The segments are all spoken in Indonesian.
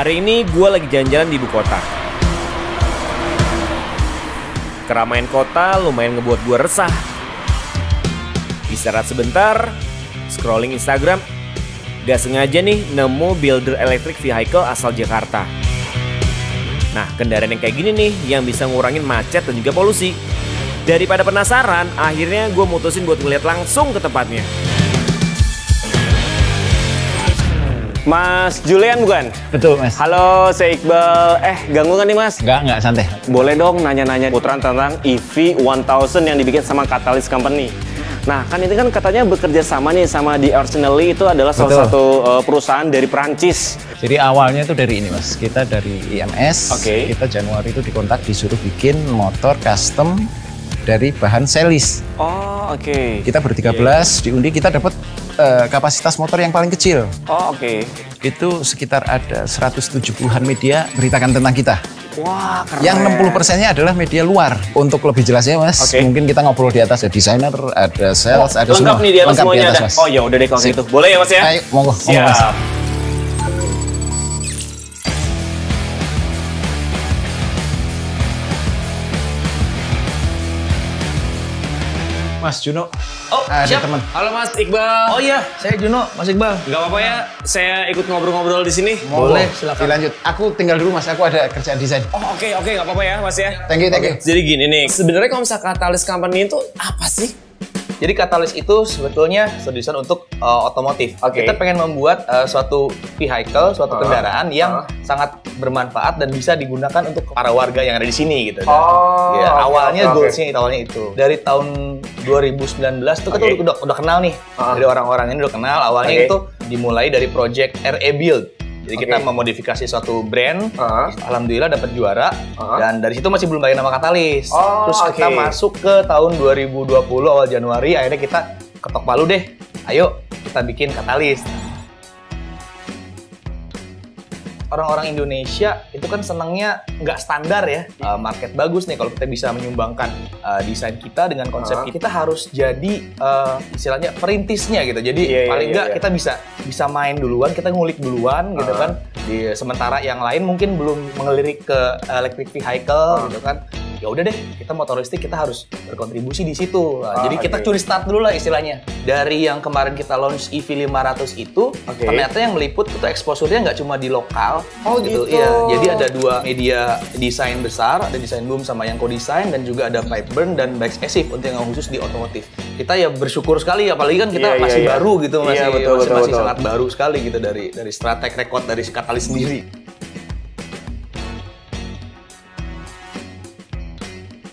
Hari ini gue lagi jalan-jalan di ibu kota. Keramaian kota lumayan ngebuat gue resah. Istirahat sebentar, scrolling Instagram, gak sengaja nih nemu builder electric vehicle asal Jakarta. Nah, kendaraan yang kayak gini nih yang bisa ngurangin macet dan juga polusi. Daripada penasaran, akhirnya gue mutusin buat ngeliat langsung ke tempatnya. Mas Julian bukan? Betul, Mas. Halo, saya Iqbal. Ganggu kan nih, Mas? Enggak, santai. Boleh dong nanya-nanya putaran tentang EV1000 yang dibikin sama Catalyst Company. Nah, kan ini kan katanya bekerja sama nih sama The Originally, itu adalah salah satu perusahaan dari Perancis. Jadi awalnya itu dari ini, Mas. Kita dari IMS. Oke. Kita Januari itu dikontak disuruh bikin motor custom dari bahan selis. Oh, oke. Kita ber-13 diundi, kita dapat kapasitas motor yang paling kecil. Oh, oke. Itu sekitar ada 170-an media beritakan tentang kita. Wah, keren. Yang 60%-nya adalah media luar. Untuk lebih jelasnya, Mas, mungkin kita ngobrol di atas, ada desainer, ada sales, ada lengkap semua. Nih di atas semuanya di atas, ada. Mas. Oh ya udah deh kalau gitu. Boleh ya, Mas ya? Ayo, monggo, Siap. Mas. Mas Juno. Oh, ada siap. teman. Halo Mas Iqbal. Oh iya, saya Juno, Mas Iqbal. Nggak apa-apa ya, saya ikut ngobrol-ngobrol di sini. Boleh, silakan. Dilanjut. Aku tinggal dulu, Mas. Aku ada kerjaan desain. Oh, oke, nggak apa-apa ya, Mas ya. Thank you. Jadi gini nih, sebenarnya kalau misalnya Catalyst Company itu apa sih? Jadi Catalyst itu sebetulnya solution untuk otomotif. Oke. Kita pengen membuat suatu vehicle, suatu kendaraan yang sangat bermanfaat dan bisa digunakan untuk para warga yang ada di sini gitu. Ya, awalnya goalsnya awalnya itu. Dari tahun 2019 itu kita udah kenal nih. Dari orang-orang ini udah kenal. Awalnya itu dimulai dari project RE Build. Jadi kita memodifikasi suatu brand, alhamdulillah dapat juara, dan dari situ masih belum pakai nama Catalyst. Terus kita masuk ke tahun 2020 awal Januari, akhirnya kita ketok palu deh, ayo kita bikin Catalyst. Orang-orang Indonesia itu kan senangnya nggak standar ya, market bagus nih kalau kita bisa menyumbangkan desain kita dengan konsep kita harus jadi istilahnya perintisnya gitu. Jadi paling nggak kita bisa main duluan, kita ngulik duluan gitu kan. Sementara yang lain mungkin belum mengelirik ke electric vehicle gitu kan. Ya udah deh, kita motoristik kita harus berkontribusi di situ. Jadi kita curi start dulu lah istilahnya. Dari yang kemarin kita launch EV500 itu, ternyata yang meliput itu exposure-nya nggak cuma di lokal. Oh gitu. Iya, jadi ada dua media desain besar, ada desain boom sama yang co-design, dan juga ada pipe burn dan bike passive untuk yang khusus di otomotif. Kita ya bersyukur sekali, apalagi kan kita masih baru gitu, masih sangat baru sekali gitu dari track record dari si Catalyst sendiri.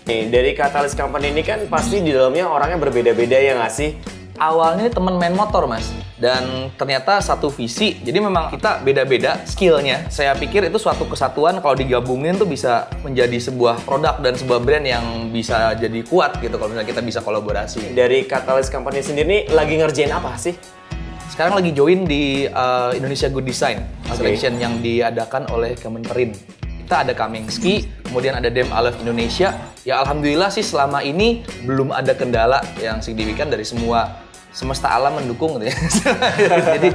Dari Catalyst Company ini kan pasti di dalamnya orangnya berbeda-beda ya nggak sih? Awalnya temen main motor, Mas, dan ternyata satu visi. Jadi memang kita beda-beda skillnya. Saya pikir itu suatu kesatuan kalau digabungin tuh bisa menjadi sebuah produk dan sebuah brand yang bisa jadi kuat gitu kalau misalnya kita bisa kolaborasi. Dari Catalyst Company sendiri lagi ngerjain apa sih? Sekarang lagi join di Indonesia Good Design Selection yang diadakan oleh Kemenperin. Kita ada Kamengski, kemudian ada Dem Alef Indonesia. Ya alhamdulillah sih selama ini belum ada kendala yang signifikan dari semesta alam mendukung gitu ya. Jadi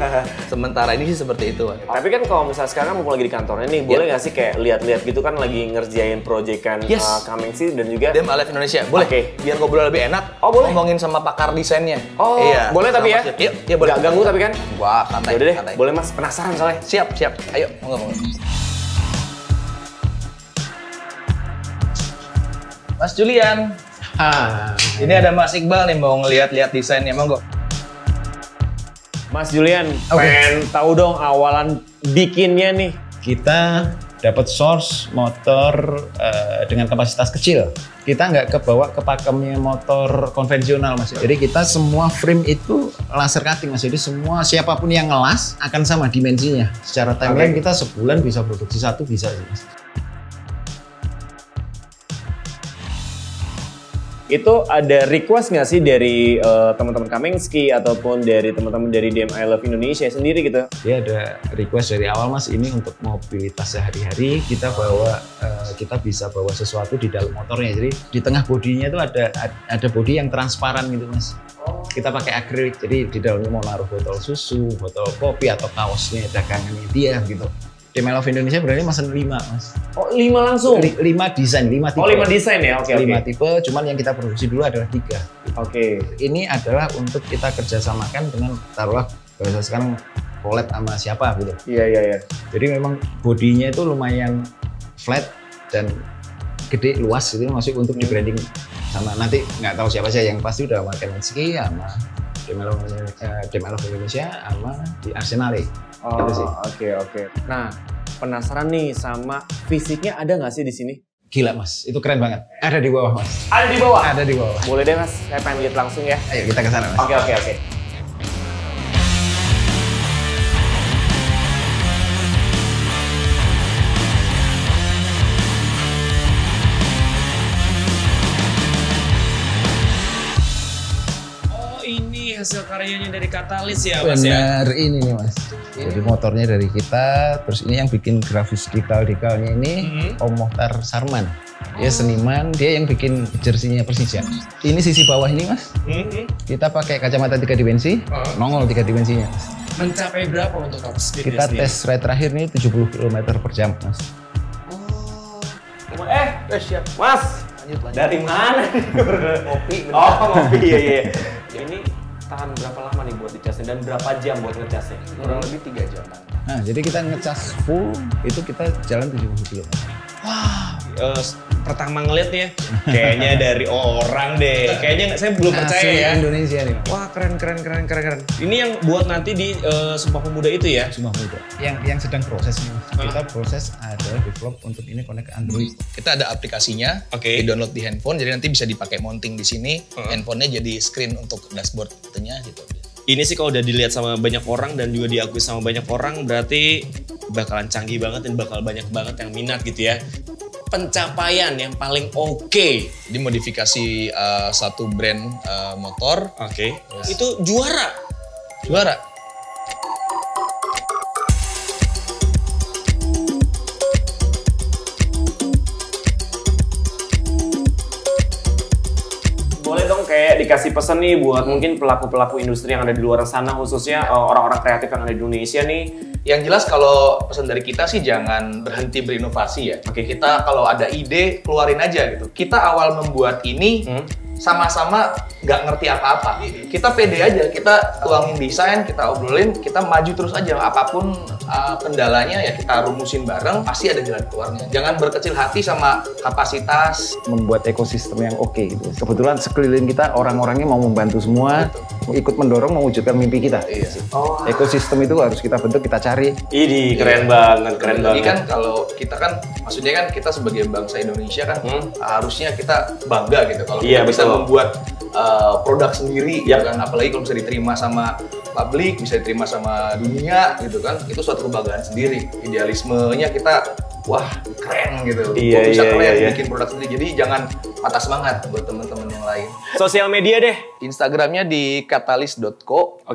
sementara ini sih seperti itu. Tapi kan kalau misalnya sekarang mumpung lagi di kantornya nih, boleh nggak sih kayak lihat-lihat gitu kan lagi ngerjain proyekan Kamengski dan juga Dem Alef Indonesia. Boleh. Biar ngobrol lebih enak. Oh boleh. Ngomongin sama pakar desainnya. Oh iya. Boleh tapi ya. Iya boleh. Gak ganggu tapi kan? Wah santai. Yaudah deh. Santai. Boleh Mas. Penasaran soalnya. Siap. Ayo ngomong. Mas Julian. Ini ada Mas Iqbal nih mau ngeliat-liat desainnya, monggo. Mas Julian, pengen tahu dong awalan bikinnya nih. Kita dapat source motor dengan kapasitas kecil. Kita nggak kebawa ke pakemnya motor konvensional, Mas. Jadi kita semua frame itu laser cutting, Mas. Jadi semua siapapun yang ngelas akan sama dimensinya. Secara timeline kita sebulan bisa produksi satu bisa, Mas. Itu ada request nggak sih dari teman-teman Kamengski ataupun dari teman-teman dari DM I Love Indonesia sendiri gitu? Dia ada request dari awal, Mas, ini untuk mobilitas sehari-hari kita bisa bawa sesuatu di dalam motornya. Jadi di tengah bodinya itu ada bodi yang transparan gitu, Mas. Kita pakai akrilik, jadi di dalamnya mau naruh botol susu, botol kopi atau kaosnya dagangannya dia gitu. Demelov Indonesia berarti mesen 5 Mas. Oh 5 langsung? 5 desain, 5 tipe. Oh 5 desain ya, oke. 5 tipe, cuman yang kita produksi dulu adalah 3. Oke. Ini adalah untuk kita kerjasamakan dengan taruhlah bahasa sekarang collab sama siapa gitu. Iya. Jadi memang bodinya itu lumayan flat dan gede, luas gitu, masuk untuk di branding sama nanti nggak tahu siapa sih yang pasti udah pakai Mitsubishi sama Demelov Indonesia sama di Arsenale. Oh, Gitu sih. oke. Nah, penasaran nih sama fisiknya ada nggak sih di sini? Gila Mas, itu keren banget. Ada di bawah Mas. Ada di bawah? Ada di bawah. Boleh deh Mas, saya pengen lihat langsung ya. Ayo kita ke sana Mas. Oke. Ini hasil karyanya dari Katalis ya Mas ya? Benar, ini nih Mas. Jadi motornya dari kita, terus ini yang bikin grafis dekalnya ini Om Mohtar Sarman. Dia seniman, dia yang bikin jersinya Persija. Ini sisi bawah ini Mas. Kita pakai kacamata 3 dimensi, nongol 3 dimensinya Mas. Mencapai berapa untuk top speed? Kita tes ride terakhir ini 70 km per jam Mas. Siap. Mas, Lanjut. dari mana? Kopi. Ngopi, iya. Ini tahan berapa lama nih buat dicasnya dan berapa jam buat ngecasnya? Kurang lebih 3 jam. Nah, jadi kita ngecas full, itu kita jalan 70 km. Wah, pertama ngeliat nih ya, kayaknya dari orang deh. Kayaknya saya belum percaya Asli ya. Indonesia nih Mas. Wah, keren. Ini yang buat nanti di Sumpah Pemuda itu ya? Sumpah Pemuda. Yang sedang proses nih Mas. Kita proses adalah develop untuk ini connect ke Android. Kita ada aplikasinya, di-download di handphone, jadi nanti bisa dipakai mounting di sini. Handphonenya jadi screen untuk dashboard-nya gitu. Ini sih kalau udah dilihat sama banyak orang dan juga diakui sama banyak orang, berarti bakalan canggih banget dan bakal banyak banget yang minat gitu ya. Pencapaian yang paling oke. Dimodifikasi satu brand motor. Itu juara. Boleh dong kayak dikasih pesan nih buat mungkin pelaku-pelaku industri yang ada di luar sana, khususnya orang-orang kreatif yang ada di Indonesia nih. Yang jelas kalau pesan dari kita sih jangan berhenti berinovasi ya. Kita kalau ada ide keluarin aja gitu. Kita awal membuat ini sama-sama nggak ngerti apa-apa. Kita pede aja, kita tuangin desain, kita obrolin, kita maju terus aja. Apapun kendalanya ya kita rumusin bareng, pasti ada jalan keluarnya. Jangan berkecil hati sama kapasitas. Membuat ekosistem yang oke gitu. Kebetulan sekeliling kita orang-orangnya mau membantu semua, ikut mendorong mewujudkan mimpi kita. Ekosistem itu harus kita bentuk, kita cari. Ini keren banget. Jadi kan kalau kita kan, maksudnya kan kita sebagai bangsa Indonesia kan harusnya kita bangga gitu kalau kita bisa membuat produk sendiri, ya kan, apalagi kalau bisa diterima sama publik, bisa diterima sama dunia gitu kan, itu suatu kebanggaan sendiri. Idealismenya kita, wah keren gitu, bisa keren bikin produk sendiri. Jadi jangan patah semangat buat teman-teman yang lain. Sosial media deh. Instagramnya di katalis.co,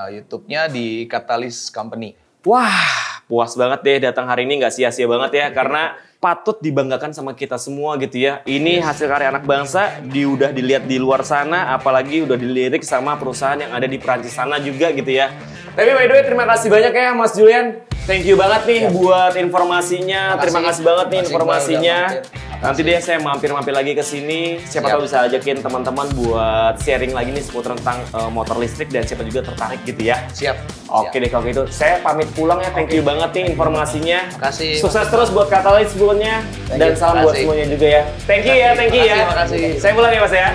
YouTube-nya di Katalis Company. Wah, puas banget deh datang hari ini, nggak sia-sia banget ya, karena patut dibanggakan sama kita semua gitu ya. Ini hasil karya anak bangsa, udah dilihat di luar sana, apalagi udah dilirik sama perusahaan yang ada di Perancis sana juga gitu ya. Tapi by the way, terima kasih banyak ya Mas Julian. Thank you banget nih buat informasinya. Terima kasih banget nih informasinya. Nanti deh saya mampir-mampir lagi ke sini. Siapa tahu bisa ajakin teman-teman buat sharing lagi nih seputar tentang motor listrik dan siapa juga tertarik gitu ya. Oke deh kalau gitu. Saya pamit pulang ya. Thank you banget nih informasinya. Makasih. Sukses terus buat Katalis sebelumnya dan salam buat semuanya juga ya. Thank you ya. Terima kasih. Saya pulang ya Mas ya.